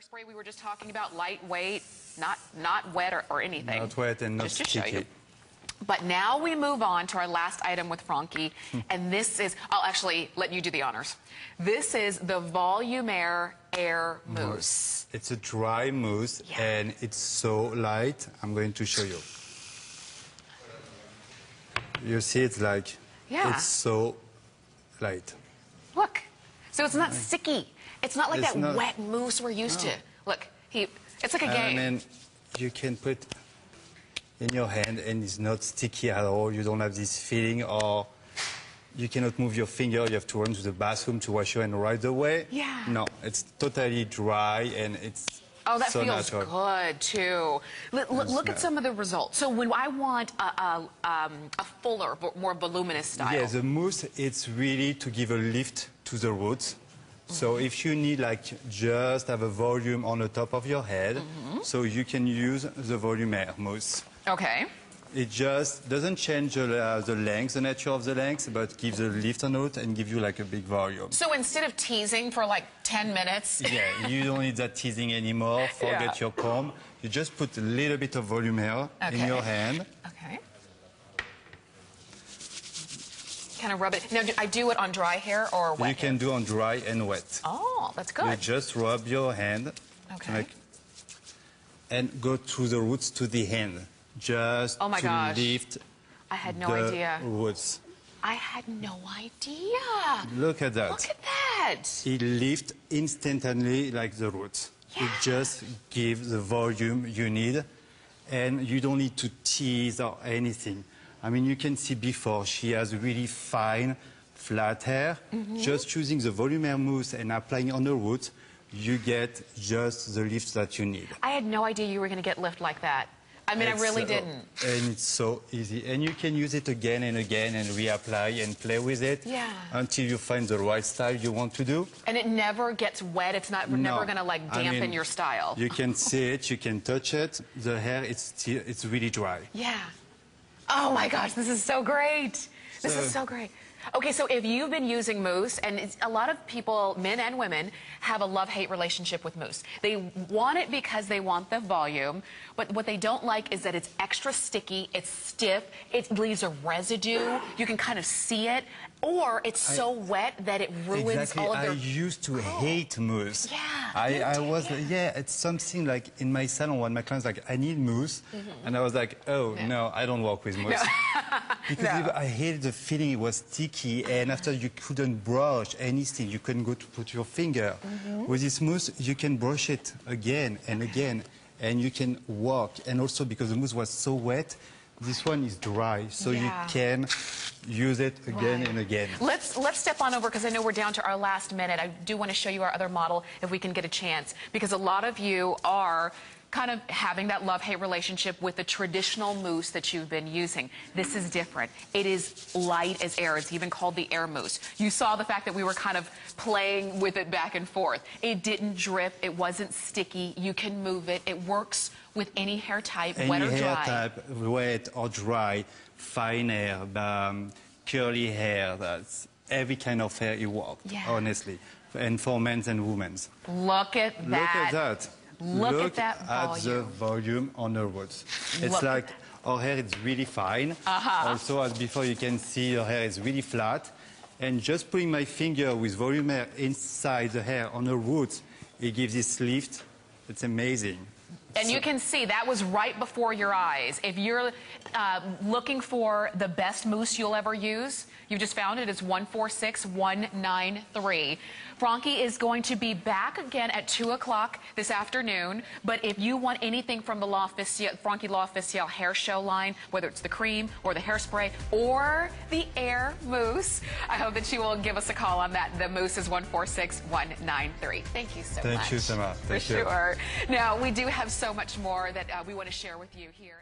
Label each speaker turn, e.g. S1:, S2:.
S1: hairspray we were just talking about, lightweight, not wet or anything.
S2: Not wet and not
S1: just to show
S2: sticky.
S1: you. But now we move on to our last item with Francky, and this is, I'll actually let you do the honors. This is the Volumaire Air Mousse.
S2: It's a dry mousse, and it's so light. I'm going to show you. You see, it's like, it's so light.
S1: Look, so it's not sticky. It's not like that wet mousse we're used to. Look, it's like a game.
S2: And then you can put in your hand, and it's not sticky at all. You don't have this feeling, or you cannot move your finger. You have to run to the bathroom to wash your hand right away.
S1: Yeah.
S2: No, it's totally dry, and it's
S1: that
S2: so
S1: feels
S2: natural.
S1: good, too. Look at some of the results. So when I want a fuller, more voluminous style.
S2: Yeah, the mousse, it's really to give a lift to the roots. So if you need just have a volume on the top of your head, so you can use the Volumaire mousse.
S1: Okay.
S2: It just doesn't change the length, the nature of the length, but gives a lift on it and give you like a big volume.
S1: So instead of teasing for like 10 minutes.
S2: Yeah, you don't need that teasing anymore. Forget your comb. You just put a little bit of Volumaire in your hand.
S1: Okay. Kind of rub it. Now, I do it on dry hair or wet
S2: You can do on dry and wet.
S1: Oh, that's good.
S2: You just rub your hand.
S1: Okay.
S2: And go to the roots to the hand. Just
S1: to
S2: lift
S1: I had no idea.
S2: Roots.
S1: I had no idea.
S2: Look at that.
S1: Look at that.
S2: It lifts instantly like the roots.
S1: Yeah.
S2: It just gives the volume you need, and you don't need to tease or anything. I mean, you can see before she has really fine, flat hair. Just using the Volumaire mousse and applying on the roots, you get just the lift that you need.
S1: I had no idea you were going to get lift like that. I mean, I really didn't.
S2: And it's so easy. And you can use it again and again and reapply and play with it until you find the right style you want to do.
S1: And it never gets wet. It's not never going to like dampen your style.
S2: You can see it. You can touch it. The hair, it's really dry.
S1: Yeah. Oh my gosh, this is so great. This is so great. Okay, so if you've been using mousse, and a lot of people, men and women, have a love-hate relationship with mousse. They want it because they want the volume, but what they don't like is that it's extra sticky, it's stiff, it leaves a residue, you can kind of see it, or it's so wet that it ruins all of their...
S2: I used to hate mousse.
S1: Yeah.
S2: It's something like in my salon when my clients like, I need mousse, and I was like, oh, no, I don't work with mousse. Because I hated the feeling it was sticky, and after you couldn't brush anything, you couldn't go to put your finger. With this mousse, you can brush it again and again, and you can walk. And also because the mousse was so wet, this one is dry, so you can use it again and again. Let's
S1: step on over, because I know we're down to our last minute. I do want to show you our other model if we can get a chance, because a lot of you are kind of having that love-hate relationship with the traditional mousse that you've been using. This is different. It is light as air. It's even called the air mousse. You saw the fact that we were kind of playing with it back and forth. It didn't drip. It wasn't sticky. You can move it. It works with any hair type, wet or dry.
S2: Any hair type, wet or dry, fine hair, curly hair, that's every kind of hair it works, honestly, and for men and women.
S1: Look at that.
S2: Look at that.
S1: Look at that volume.
S2: At the volume on the roots. It's like our hair is really fine. Also, as before, you can see your hair is really flat. And just putting my finger with Volumaire inside the hair on the roots, it gives this lift. It's amazing.
S1: And you can see that was right before your eyes. If you're looking for the best mousse you'll ever use, you just found it. It's 146193. Francky is going to be back again at 2 o'clock this afternoon. But if you want anything from the Francky LOfficial hair show line, whether it's the cream or the hairspray or the air mousse, I hope that you will give us a call on that. The mousse is 146193. Thank you so much.
S2: Thank you so much.
S1: For sure. Now, we do have so much more that we want to share with you here.